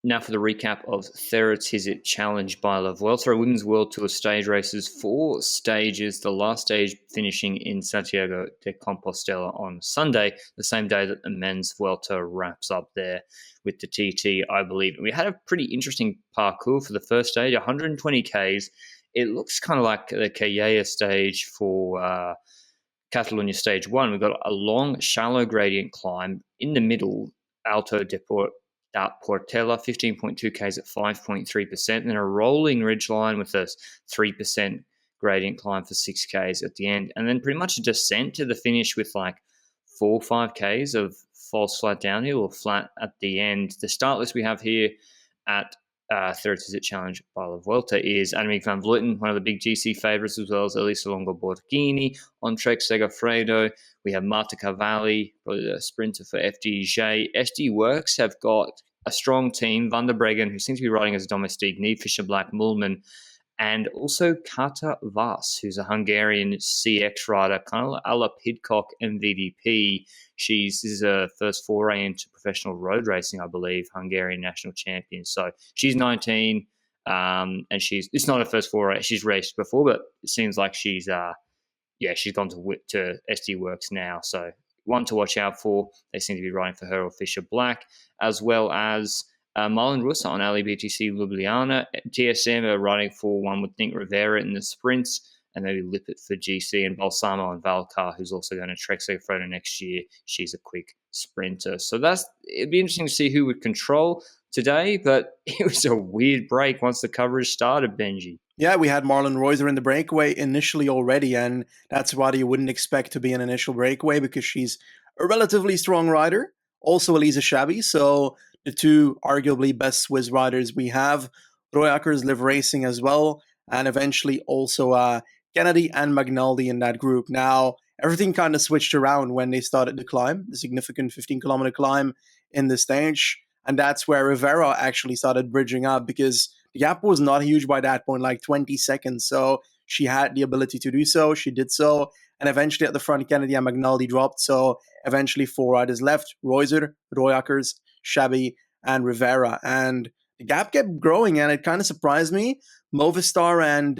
Now for the recap of Ceratizit Challenge by La Vuelta, Women's World Tour stage races, 4 stages, the last stage finishing in Santiago de Compostela on Sunday, the same day that the men's Vuelta wraps up there with the TT, I believe. And we had a pretty interesting parcours for the first stage, 120 Ks. It looks kind of like the Calleja stage for Catalonia stage 1. We've got a long, shallow gradient climb in the middle, Alto de Portela, 15.2 Ks at 5.3%, then a rolling ridgeline with a 3% gradient climb for 6 Ks at the end, and then pretty much a descent to the finish with like 4 or 5 Ks of false flat downhill or flat at the end. The start list we have here at Ceratizit Challenge by La Vuelta is Annemiek van Vleuten, one of the big GC favourites, as well as Elisa Longo Borghini on Trek Segafredo. We have Marta Cavalli, probably the sprinter for FDJ. SD Works have got a strong team, Van der Breggen, who seems to be riding as a domestique, Neve Fischer-Black, Mullman, and also Cor Vos, who's a Hungarian CX rider, kind of a la Pidcock and VDP. This is her first foray into professional road racing, I believe, Hungarian national champion. So she's 19, and it's not her first foray. She's raced before, but it seems like she's gone to SD Works now. So one to watch out for. They seem to be riding for her or Fisher Black, as well as Marlon Russa on Ali BTC Ljubljana. TSM are riding for, one would think, Rivera in the sprints, and maybe Lippert for GC, and Balsamo and Valcar, who's also going to Trek Segafredo next year. She's a quick sprinter. So it'd be interesting to see who would control today, but it was a weird break once the coverage started, Benji. Yeah, we had Marlon Reuser in the breakaway initially already, and that's why you wouldn't expect to be an initial breakaway, because she's a relatively strong rider. Also Elisa Chabi, so the two arguably best Swiss riders we have. Royackers live racing as well, and eventually also Kennedy and Magnaldi in that group. Now, everything kind of switched around when they started the climb, the significant 15-kilometer climb in the stage, and that's where Rivera actually started bridging up, because the gap was not huge by that point, like 20 seconds, so she had the ability to do so. She did so, and eventually at the front, Kennedy and Magnaldi dropped, so eventually 4 riders left: Reuser, Royackers, Chabi, and Rivera. And the gap kept growing, and it kind of surprised me. Movistar and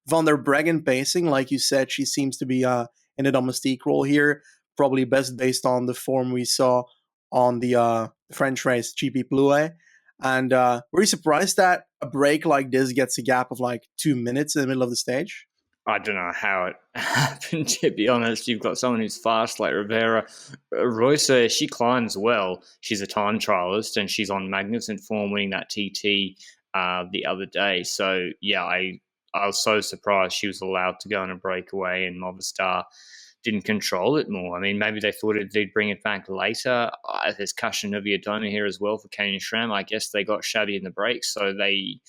Van der Breggen pacing, like you said, she seems to be in a domestique role here, probably best based on the form we saw on the French race GP Plouay. And were you surprised that a break like this gets a gap of like 2 minutes in the middle of the stage? I don't know how it happened, to be honest. You've got someone who's fast like Rivera. Reuser, she climbs well. She's a time trialist, and she's on magnificent form, winning that TT the other day. So, yeah, I was so surprised she was allowed to go on a breakaway, and Movistar didn't control it more. I mean, maybe they thought they'd bring it back later. There's Kasia Noviadoma here as well for Kane and Schramm. I guess they got Chabi in the break, so they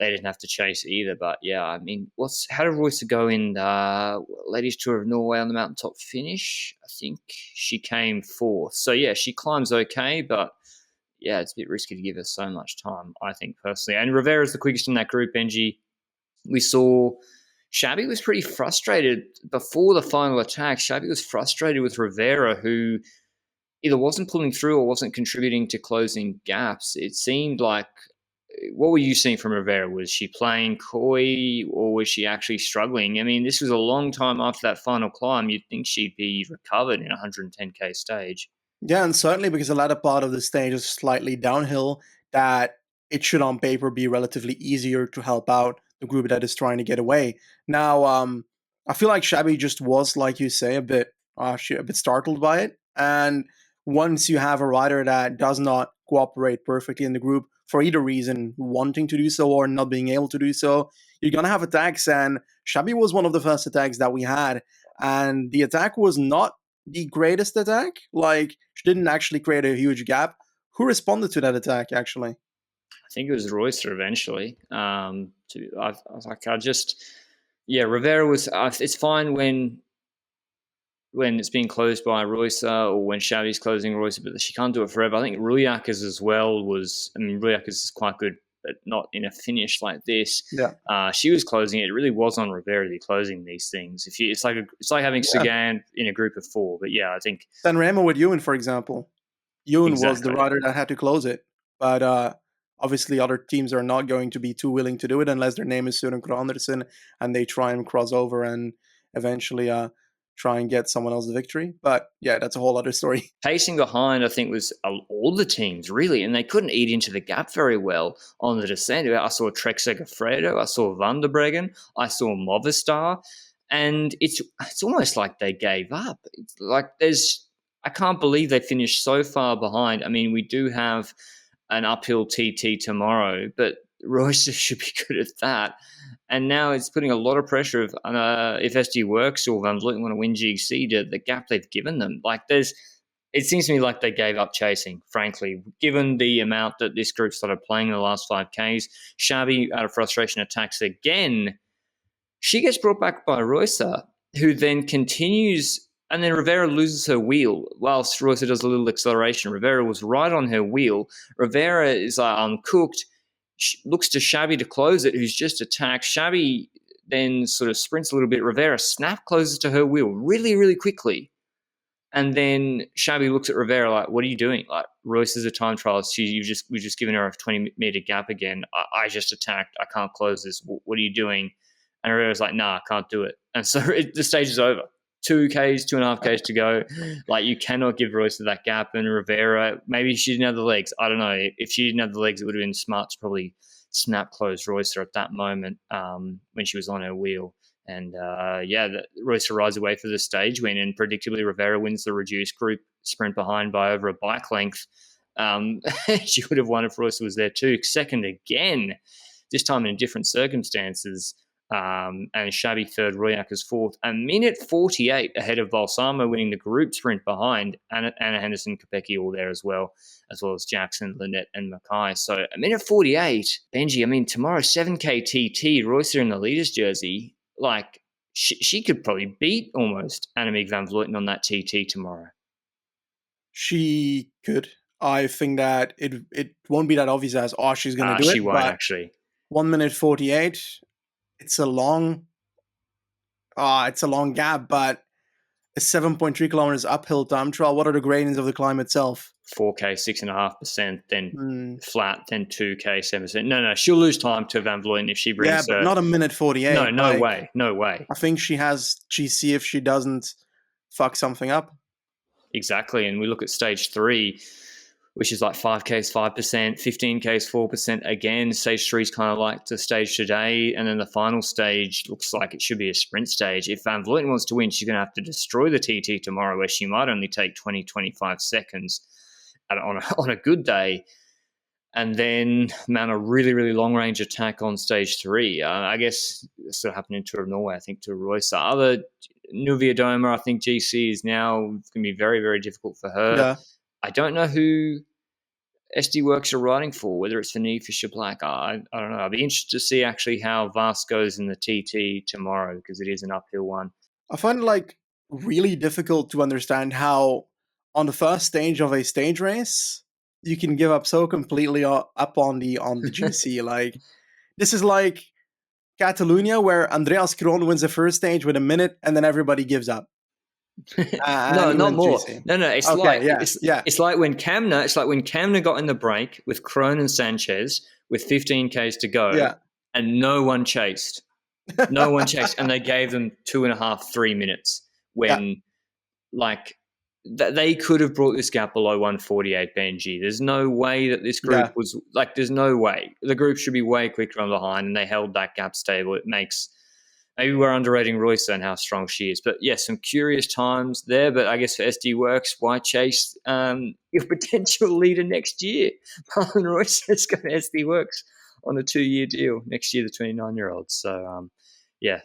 didn't have to chase either. But yeah, I mean, how did Reuser go in the Ladies Tour of Norway on the mountaintop finish? I think she came 4th. So yeah, she climbs okay, but yeah, it's a bit risky to give her so much time, I think, personally. And Rivera's the quickest in that group, Benji. We saw Chabi was pretty frustrated before the final attack. Chabi was frustrated with Rivera, who either wasn't pulling through or wasn't contributing to closing gaps. It seemed like, what were you seeing from Rivera? Was she playing coy, or was she actually struggling? I mean, this was a long time after that final climb. You'd think she'd be recovered in a 110K stage. Yeah, and certainly because the latter part of the stage is slightly downhill, that it should on paper be relatively easier to help out the group that is trying to get away. Now, I feel like Chabi just was, like you say, a bit startled by it. And once you have a rider that does not cooperate perfectly in the group for either reason, wanting to do so or not being able to do so, you're going to have attacks. And Chabi was one of the first attacks that we had. And the attack was not the greatest attack. Like, she didn't actually create a huge gap. Who responded to that attack, actually? I think it was Reuser eventually. Rivera was. It's fine when it's being closed by Reuser, or when Chabi's closing Reuser, but she can't do it forever. I think Royackers as well was. I mean, Royackers is quite good, but not in a finish like this. Yeah. She was closing it. It really was on Rivera to be closing these things. It's like having Sagan in a group of 4. But yeah, I think Sanremo with Ewan, for example. Ewan was the rider that had to close it. but obviously other teams are not going to be too willing to do it unless their name is Søren Andersen and they try and cross over and eventually try and get someone else the victory. But yeah, that's a whole other story. Pacing behind, I think, was all the teams, really, and they couldn't eat into the gap very well on the descent. I saw Trek Segafredo, I saw Van der Breggen, I saw Movistar, and it's almost like they gave up. It's like I can't believe they finished so far behind. I mean, we do have an uphill TT tomorrow, but Royce should be good at that. And now it's putting a lot of pressure if SD Works or Van Vleuten want to win GC to the gap they've given them. It seems to me like they gave up chasing, frankly, given the amount that this group started playing in the last 5Ks. Xabi, out of frustration, attacks again. She gets brought back by Roysa, who then continues, and then Rivera loses her wheel whilst Roysa does a little acceleration. Rivera was right on her wheel. Rivera is uncooked. Looks to Xabi to close it, who's just attacked. Xabi then sort of sprints a little bit. Rivera snap closes to her wheel really, really quickly. And then Xabi looks at Rivera like, what are you doing? Like, Royce is a time trialist. We've just given her a 20-meter gap again. I just attacked. I can't close this. What are you doing? And Rivera's like, nah, I can't do it. And so the stage is over. 2Ks, 2.5Ks to go. Like, you cannot give Royce that gap. And Rivera, maybe she didn't have the legs. I don't know. If she didn't have the legs, it would have been smart to probably snap close Royce at that moment when she was on her wheel. And Royce rides away for the stage win, and predictably Rivera wins the reduced group sprint behind by over a bike length. She would have won if Royce was there too. Second again, this time in different circumstances. And Xabi third, Royakas fourth. A minute 48 ahead of Balsamo, winning the group sprint behind Anna Henderson, Kopecky all there as well as Jackson, Lynette, and Mackay. So a minute 48. Benji, I mean, tomorrow 7K TT, Royce in the leader's jersey. Like, she could probably beat almost Annemiek van Vleuten on that TT tomorrow. She could. I think that it won't be that obvious as, she's going to do it. She won't, actually. 1 minute 48. It's a long gap, but a 7.3 kilometers uphill time trial. What are the gradients of the climb itself? 4K, 6.5%, then flat, then 2K, 7%. No, she'll lose time to Van Vleuten if she brings Yeah, but not a minute 48. No way. I think she has GC if she doesn't fuck something up. Exactly, and we look at stage 3, which is like 5Ks, 5%, 15Ks, 4%. Again, stage 3 is kind of like the stage today, and then the final stage looks like it should be a sprint stage. If Van Vleuten wants to win, she's going to have to destroy the TT tomorrow, where she might only take 20, 25 seconds on a good day, and then mount a really, really long-range attack on stage 3. I guess this will happen in Tour of Norway, I think, to Royce. Other Nuvia Doma, I think GC is now going to be very, very difficult for her. Yeah. I don't know who SD Works are riding for, whether it's for Niamh Fisher Black. I don't know. I'll be interested to see actually how Vas goes in the TT tomorrow, because it is an uphill one. I find it really difficult to understand how on the first stage of a stage race you can give up so completely up on the GC. This is like Catalonia, where Andreas Kroon wins the first stage with a minute and then everybody gives up. No, not more. GC. No. It's it's like when Kamna got in the break with Kroon and Sanchez with 15Ks to go, and no one chased. No one chased, and they gave them 2.5, 3 minutes when they could have brought this gap below 148, Benji. There's no way that this group was there's no way. The group should be way quicker on behind, and they held that gap stable. It makes, maybe we're underrating Royce and how strong she is. But some curious times there. But I guess for SD Works, why chase your potential leader next year? Marlon Royce is going to SD Works on a 2-year deal next year, the 29-year-old. So,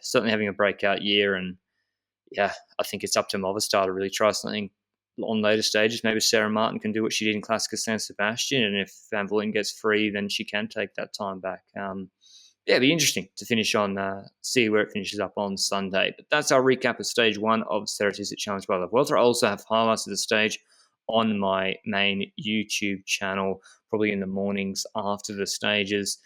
certainly having a breakout year. And, I think it's up to Movistar to really try something on later stages. Maybe Sarah Martin can do what she did in Classica San Sebastian, and if Van Vleuten gets free, then she can take that time back. It'd be interesting to finish on, see where it finishes up on Sunday. But that's our recap of stage 1 of Ceratizit Challenge by La Vuelta. I also have highlights of the stage on my main YouTube channel, probably in the mornings after the stages.